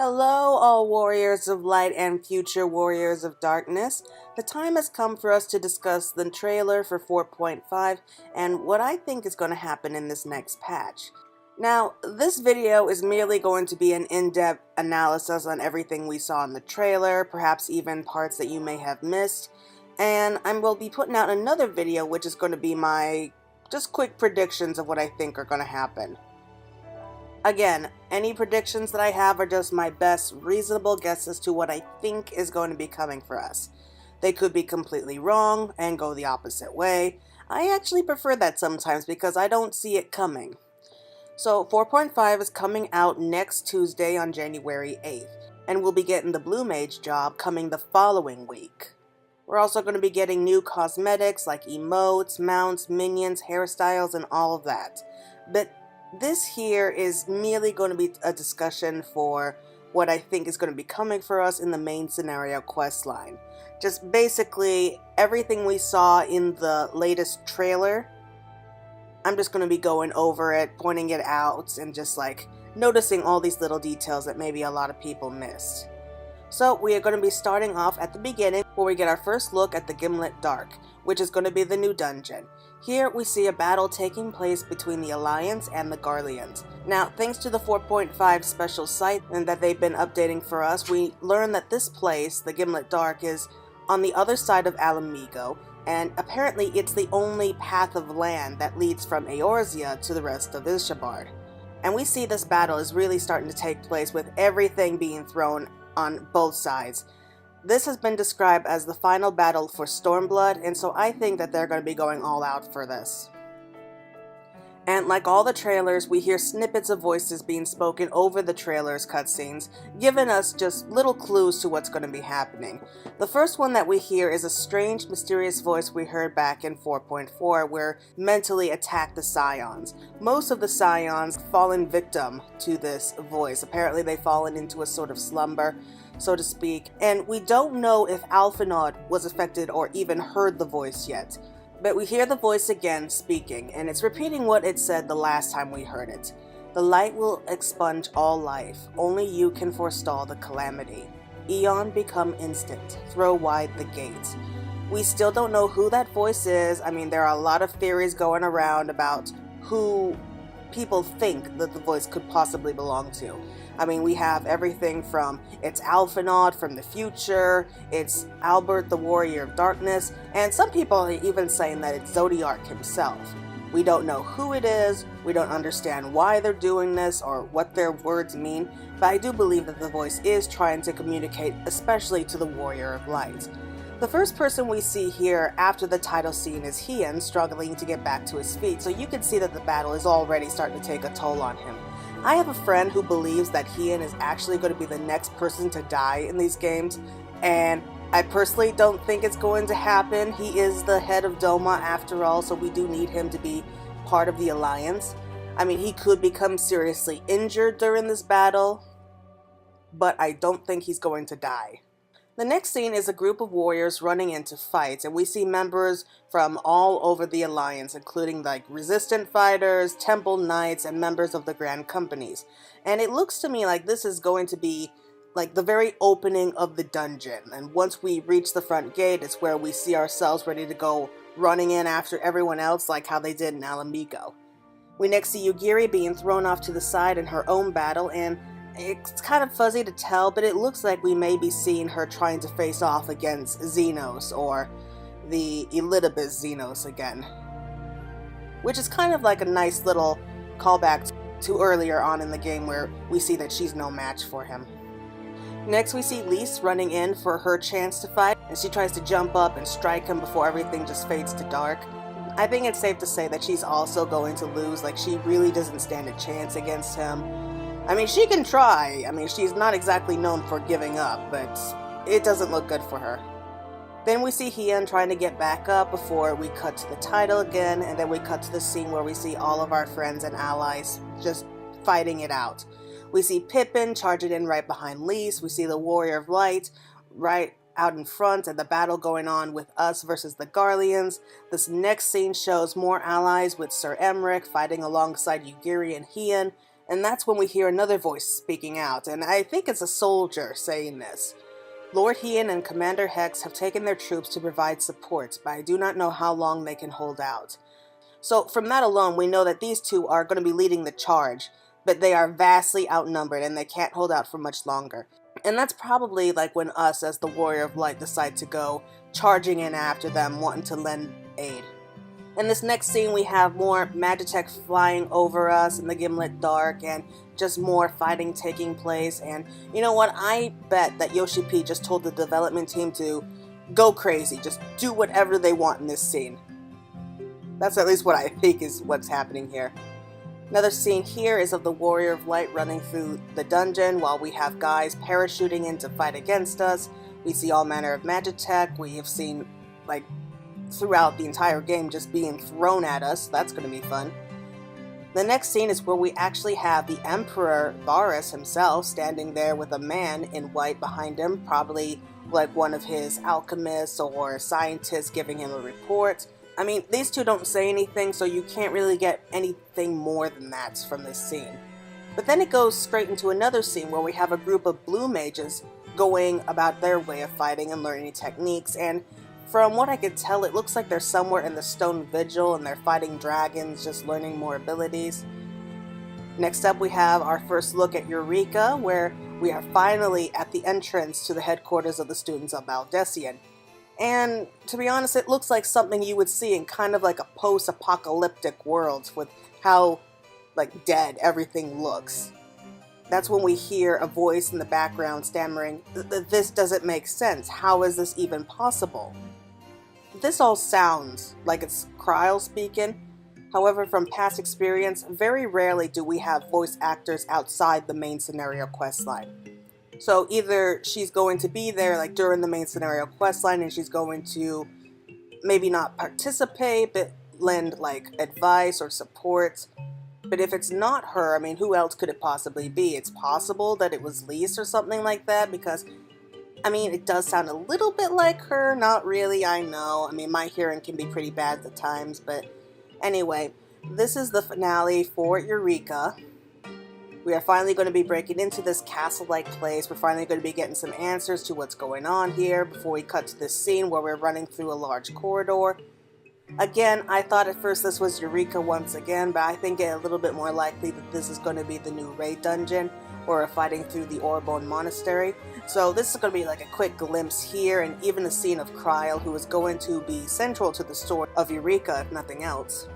Hello, all warriors of light and future warriors of darkness. The time has come for us to discuss the trailer for 4.5 and what I think is going to happen in this next patch. Now, this video is merely going to be an in-depth analysis on everything we saw in the trailer, perhaps even parts that you may have missed, and I will be putting out another video which is going to be my just quick predictions of what I think are going to happen. Again, any predictions that I have are just my best reasonable guesses to what I think is going to be coming for us. They could be completely wrong and go the opposite way. I actually prefer that sometimes because I don't see it coming. So 4.5 is coming out next Tuesday on January 8th, and we'll be getting the Blue Mage job coming the following week. We're also going to be getting new cosmetics like emotes, mounts, minions, hairstyles, and all of that. But this here is merely going to be a discussion for what I think is going to be coming for us in the main scenario questline. Just basically everything we saw in the latest trailer. I'm just going to be going over it, pointing it out, and just like noticing all these little details that maybe a lot of people missed. So we are going to be starting off at the beginning where we get our first look at the Gimlet Dark, which is going to be the new dungeon. Here we see a battle taking place between the Alliance and the Garleans. Now, thanks to the 4.5 special site and that they've been updating for us, we learn that this place, the Gimlet Dark, is on the other side of Alamigo, and apparently it's the only path of land that leads from Eorzea to the rest of Ishabard. And we see this battle is really starting to take place with everything being thrown on both sides. This has been described as the final battle for Stormblood, and so I think that they're going to be going all out for this. And like all the trailers, we hear snippets of voices being spoken over the trailer's cutscenes, giving us just little clues to what's going to be happening. The first one that we hear is a strange, mysterious voice we heard back in 4.4 where mentally attack the Scions. Most of the Scions fallen victim to this voice. Apparently they've fallen into a sort of slumber, so to speak, and we don't know if Alphinaud was affected or even heard the voice yet. But we hear the voice again speaking, and it's repeating what it said the last time we heard it. The light will expunge all life. Only you can forestall the calamity. Eon become instant. Throw wide the gates. We still don't know who that voice is. I mean, there are a lot of theories going around about who people think that the voice could possibly belong to. I mean, we have everything from it's Alphinaud from the future, it's Albert the Warrior of Darkness, and some people are even saying that it's Zodiark himself. We don't know who it is, we don't understand why they're doing this or what their words mean, but I do believe that the voice is trying to communicate, especially to the Warrior of Light. The first person we see here after the title scene is Hien struggling to get back to his feet, so you can see that the battle is already starting to take a toll on him. I have a friend who believes that Hien is actually going to be the next person to die in these games, and I personally don't think it's going to happen. He is the head of Doma after all, so we do need him to be part of the Alliance. I mean, he could become seriously injured during this battle, but I don't think he's going to die. The next scene is a group of warriors running into fights, and we see members from all over the Alliance, including like resistant fighters, temple knights, and members of the Grand Companies. And it looks to me like this is going to be like the very opening of the dungeon, and once we reach the front gate, it's where we see ourselves ready to go running in after everyone else like how they did in Alamigo. We next see Yugiri being thrown off to the side in her own battle, and it's kind of fuzzy to tell, but it looks like we may be seeing her trying to face off against Xenos, or the Elidibus Xenos again. Which is kind of like a nice little callback to earlier on in the game where we see that she's no match for him. Next we see Lise running in for her chance to fight, and she tries to jump up and strike him before everything just fades to dark. I think it's safe to say that she's also going to lose, like she really doesn't stand a chance against him. I mean, she can try. I mean, she's not exactly known for giving up, but it doesn't look good for her. Then we see Hien trying to get back up before we cut to the title again, and then we cut to the scene where we see all of our friends and allies just fighting it out. We see Pippin charging in right behind Lise. We see the Warrior of Light right out in front, and the battle going on with us versus the Garleans. This next scene shows more allies with Sir Emmerich fighting alongside Yugiri and Hien. And that's when we hear another voice speaking out, and I think it's a soldier saying this. Lord Hien and Commander Hex have taken their troops to provide support, but I do not know how long they can hold out. So from that alone, we know that these two are going to be leading the charge, but they are vastly outnumbered and they can't hold out for much longer. And that's probably like when us as the Warrior of Light decide to go charging in after them, wanting to lend aid. In this next scene, we have more Magitech flying over us in the Gimlet Dark and just more fighting taking place. And you know what? I bet that Yoshi P just told the development team to go crazy, just do whatever they want in this scene. That's at least what I think is what's happening here. Another scene here is of the Warrior of Light running through the dungeon while we have guys parachuting in to fight against us. We see all manner of Magitech. We have seen, like, throughout the entire game just being thrown at us. That's going to be fun. The next scene is where we actually have the Emperor Varus himself standing there with a man in white behind him, probably like one of his alchemists or scientists giving him a report. I mean, these two don't say anything, so you can't really get anything more than that from this scene. But then it goes straight into another scene where we have a group of blue mages going about their way of fighting and learning techniques, and from what I could tell, it looks like they're somewhere in the Stone Vigil and they're fighting dragons, just learning more abilities. Next up, we have our first look at Eureka, where we are finally at the entrance to the headquarters of the students of Baldessian. And to be honest, it looks like something you would see in kind of like a post-apocalyptic world with how, like, dead everything looks. That's when we hear a voice in the background stammering, "This doesn't make sense. How is this even possible?" This all sounds like it's Kryl speaking. However, from past experience, very rarely do we have voice actors outside the main scenario questline. So either she's going to be there like during the main scenario questline and she's going to maybe not participate but lend like advice or support. But if it's not her, I mean, who else could it possibly be? It's possible that it was Lise or something like that, because I mean, it does sound a little bit like her. Not really, I know. I mean, my hearing can be pretty bad at times, but anyway, this is the finale for Eureka. We are finally going to be breaking into this castle-like place. We're finally going to be getting some answers to what's going on here before we cut to this scene where we're running through a large corridor. Again, I thought at first this was Eureka once again, but I think it's a little bit more likely that this is going to be the new raid dungeon, or fighting through the Orbone Monastery. So this is going to be like a quick glimpse here, and even a scene of Kryl, who is going to be central to the story of Eureka, if nothing else.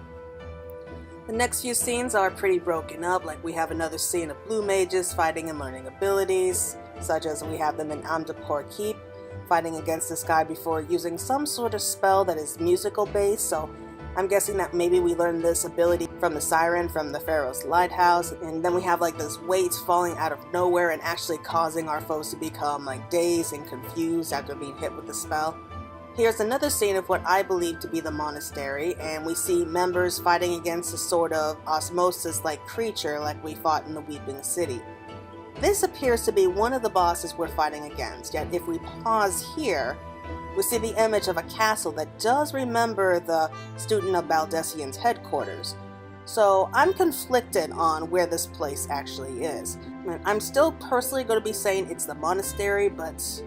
The next few scenes are pretty broken up, like we have another scene of blue mages fighting and learning abilities, such as we have them in Amdapor Keep, fighting against this guy before using some sort of spell that is musical based, so I'm guessing that maybe we learned this ability from the siren from the Pharaoh's Lighthouse, and then we have like this weight falling out of nowhere and actually causing our foes to become like dazed and confused after being hit with the spell. Here's another scene of what I believe to be the monastery, and we see members fighting against a sort of osmosis-like creature like we fought in the Weeping City. This appears to be one of the bosses we're fighting against, yet if we pause here, we see the image of a castle that does remember the student of Baldessian's headquarters. So I'm conflicted on where this place actually is. I'm still personally going to be saying it's the monastery, but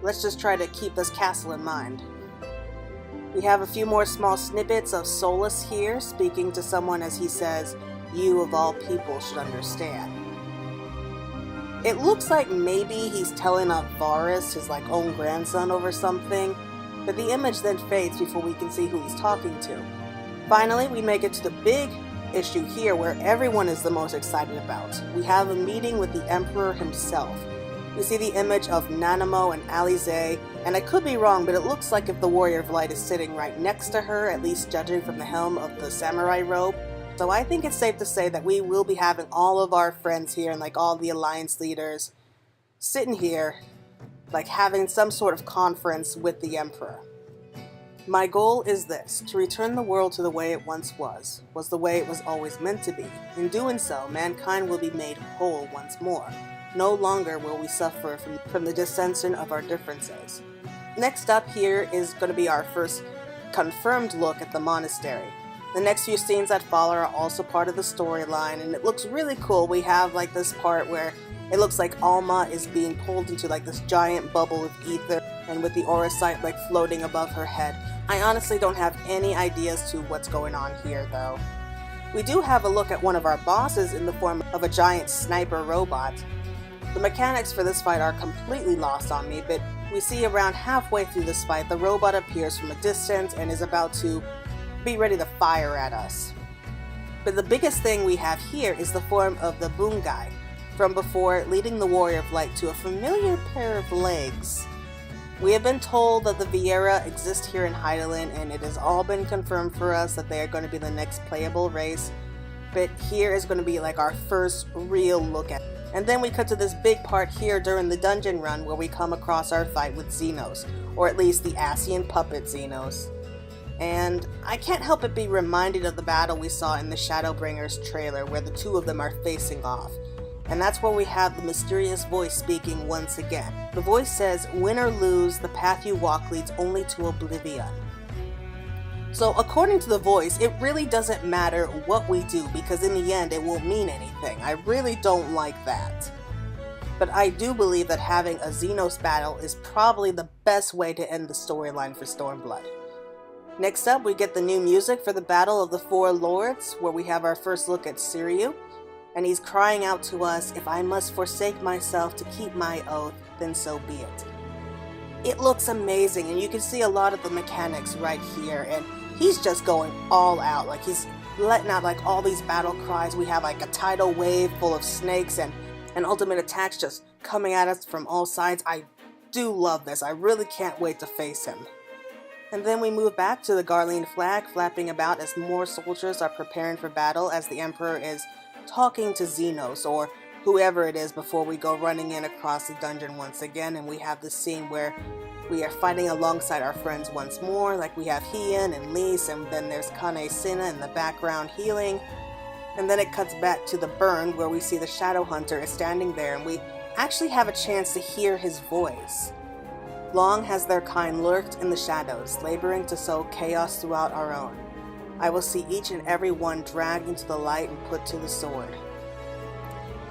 let's just try to keep this castle in mind. We have a few more small snippets of Solus here, speaking to someone as he says, "You of all people should understand." It looks like maybe he's telling up Varus, his like own grandson, over something, but the image then fades before we can see who he's talking to. Finally, we make it to the big issue here where everyone is the most excited about. We have a meeting with the Emperor himself. We see the image of Nanamo and Alize, and I could be wrong, but it looks like if the Warrior of Light is sitting right next to her, at least judging from the helm of the samurai robe. So I think it's safe to say that we will be having all of our friends here and like all the alliance leaders sitting here, like having some sort of conference with the Emperor. My goal is this: to return the world to the way it once was the way it was always meant to be. In doing so, mankind will be made whole once more. No longer will we suffer from the dissension of our differences. Next up here is going to be our first confirmed look at the monastery. The next few scenes that follow are also part of the storyline, and it looks really cool. We have like this part where it looks like Alma is being pulled into like this giant bubble of ether, and with the aura sight like floating above her head. I honestly don't have any ideas to what's going on here though. We do have a look at one of our bosses in the form of a giant sniper robot. The mechanics for this fight are completely lost on me, but we see around halfway through this fight the robot appears from a distance and is about to be ready to fire at us. But the biggest thing we have here is the form of the Bungai from before, leading the Warrior of Light to a familiar pair of legs. We have been told that the Viera exist here in Hydaelyn, and it has all been confirmed for us that they are going to be the next playable race, but here is going to be like our first real look at it. And then we cut to this big part here during the dungeon run where we come across our fight with Xenos, or at least the Asian puppet Xenos. And I can't help but be reminded of the battle we saw in the Shadowbringers trailer where the two of them are facing off. And that's where we have the mysterious voice speaking once again. The voice says, "Win or lose, the path you walk leads only to oblivion." So according to the voice, it really doesn't matter what we do because in the end it won't mean anything. I really don't like that. But I do believe that having a Xenos battle is probably the best way to end the storyline for Stormblood. Next up, we get the new music for the Battle of the Four Lords, where we have our first look at Siryu. And he's crying out to us, "If I must forsake myself to keep my oath, then so be it." It looks amazing, and you can see a lot of the mechanics right here, and he's just going all out. Like, he's letting out like all these battle cries. We have like a tidal wave full of snakes and ultimate attacks just coming at us from all sides. I do love this. I really can't wait to face him. And then we move back to the Garlean flag flapping about as more soldiers are preparing for battle as the Emperor is talking to Xenos or whoever it is before we go running in across the dungeon once again, and we have this scene where we are fighting alongside our friends once more. Like, we have Hien and Lise, and then there's Kane Sina in the background healing. And then it cuts back to the burn where we see the Shadow Hunter is standing there, and we actually have a chance to hear his voice. "Long has their kind lurked in the shadows, laboring to sow chaos throughout our own. I will see each and every one dragged into the light and put to the sword."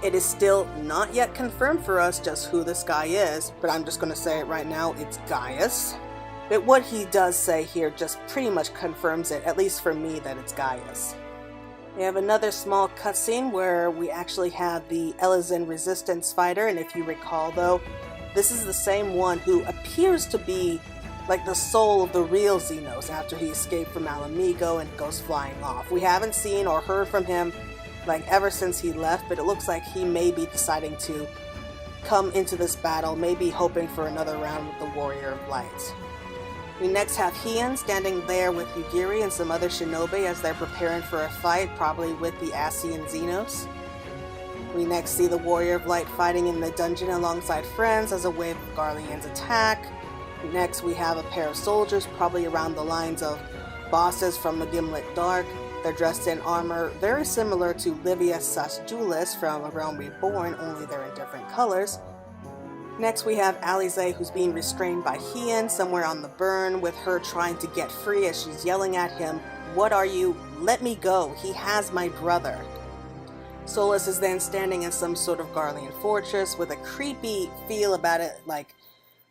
It is still not yet confirmed for us just who this guy is, but I'm just going to say it right now, it's Gaius. But what he does say here just pretty much confirms it, at least for me, that it's Gaius. We have another small cutscene where we actually have the Elysian Resistance fighter, and if you recall though, this is the same one who appears to be like the soul of the real Xenos after he escaped from Alamigo and goes flying off. We haven't seen or heard from him like ever since he left, but it looks like he may be deciding to come into this battle, maybe hoping for another round with the Warrior of Light. We next have Hien standing there with Yugiri and some other shinobi as they're preparing for a fight, probably with the Asian Xenos. We next see the Warrior of Light fighting in the dungeon alongside friends as a wave of Garleans attack. Next we have a pair of soldiers, probably around the lines of bosses from the Gimlet Dark. They're dressed in armor very similar to Livia Sus Julis from A Realm Reborn, only they're in different colors. Next we have Alize, who's being restrained by Hien somewhere on the burn, with her trying to get free as she's yelling at him, "What are you? Let me go, he has my brother." Solus is then standing in some sort of Garlean fortress with a creepy feel about it. Like,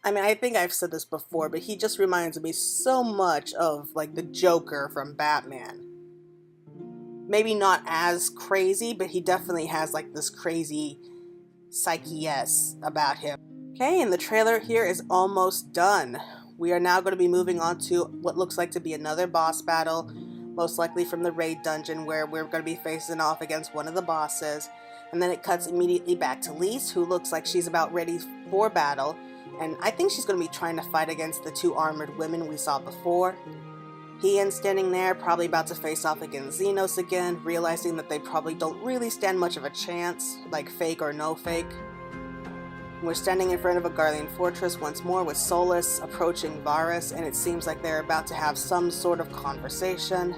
I mean, I think I've said this before, but he just reminds me so much of like the Joker from Batman. Maybe not as crazy, but he definitely has like this crazy psyche-esque about him. Okay, and the trailer here is almost done. We are now going to be moving on to what looks like to be another boss battle, most likely from the raid dungeon, where we're going to be facing off against one of the bosses. And then it cuts immediately back to Lise, who looks like she's about ready for battle. And I think she's going to be trying to fight against the two armored women we saw before. Hien standing there, probably about to face off against Xenos again, realizing that they probably don't really stand much of a chance, like fake or no fake. We're standing in front of a Garlean fortress once more with Solus approaching Varus, and it seems like they're about to have some sort of conversation.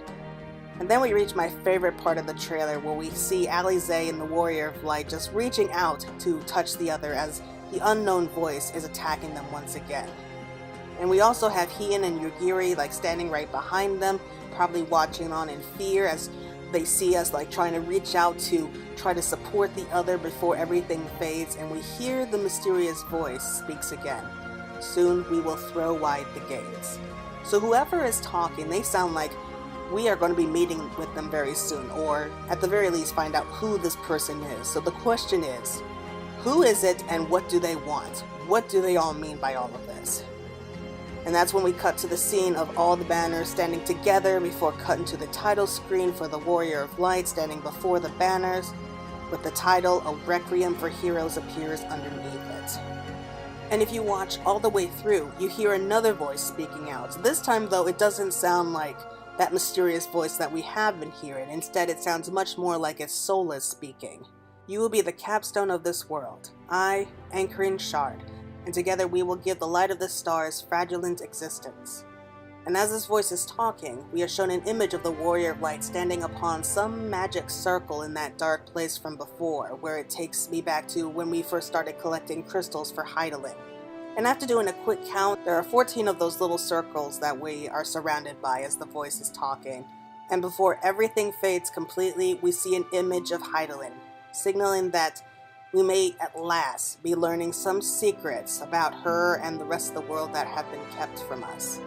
And then we reach my favorite part of the trailer, where we see Alize and the Warrior of Light just reaching out to touch the other as the unknown voice is attacking them once again. And we also have Hien and Yugiri like standing right behind them, probably watching on in fear as they see us like trying to reach out to try to support the other before everything fades, and we hear the mysterious voice speaks again. Soon we will throw wide the gates. So whoever is talking, they sound like we are going to be meeting with them very soon, or at the very least find out who this person is. So the question is, who is it and what do they want? What do they all mean by all of this? And that's when we cut to the scene of all the banners standing together before cutting to the title screen for the Warrior of Light standing before the banners, with the title, A Requiem for Heroes, appears underneath it. And if you watch all the way through, you hear another voice speaking out. This time though, it doesn't sound like that mysterious voice that we have been hearing. Instead, it sounds much more like its soul is speaking. You will be the capstone of this world, I, anchoring shard, and together we will give the light of the stars fraudulent existence. And as this voice is talking, we are shown an image of the Warrior of Light standing upon some magic circle in that dark place from before, where it takes me back to when we first started collecting crystals for Heidelin. And after doing a quick count, there are 14 of those little circles that we are surrounded by as the voice is talking. And before everything fades completely, we see an image of Heidelin, signaling that we may at last be learning some secrets about her and the rest of the world that have been kept from us.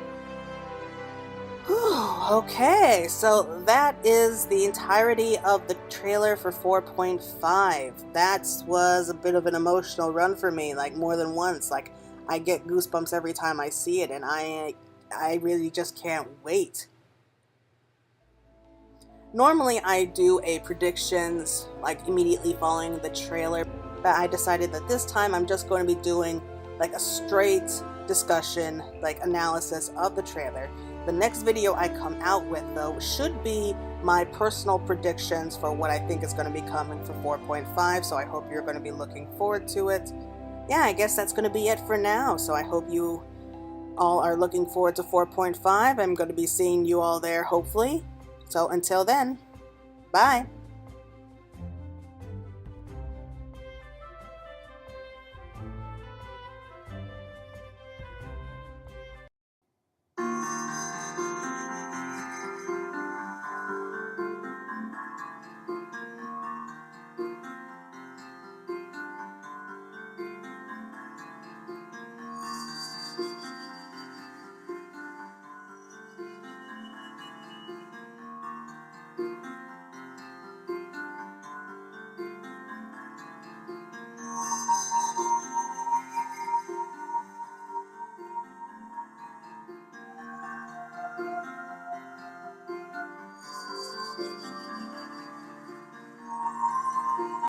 Whew, okay, so that is the entirety of the trailer for 4.5. That was a bit of an emotional run for me, like more than once. Like, I get goosebumps every time I see it, and I really just can't wait. Normally I do a predictions like immediately following the trailer, but I decided that this time I'm just going to be doing like a straight discussion, like analysis of the trailer. The next video I come out with though should be my personal predictions for what I think is going to be coming for 4.5, so I hope you're going to be looking forward to it. Yeah, I guess that's going to be it for now, so I hope you all are looking forward to 4.5. I'm going to be seeing you all there, hopefully. So until then, bye!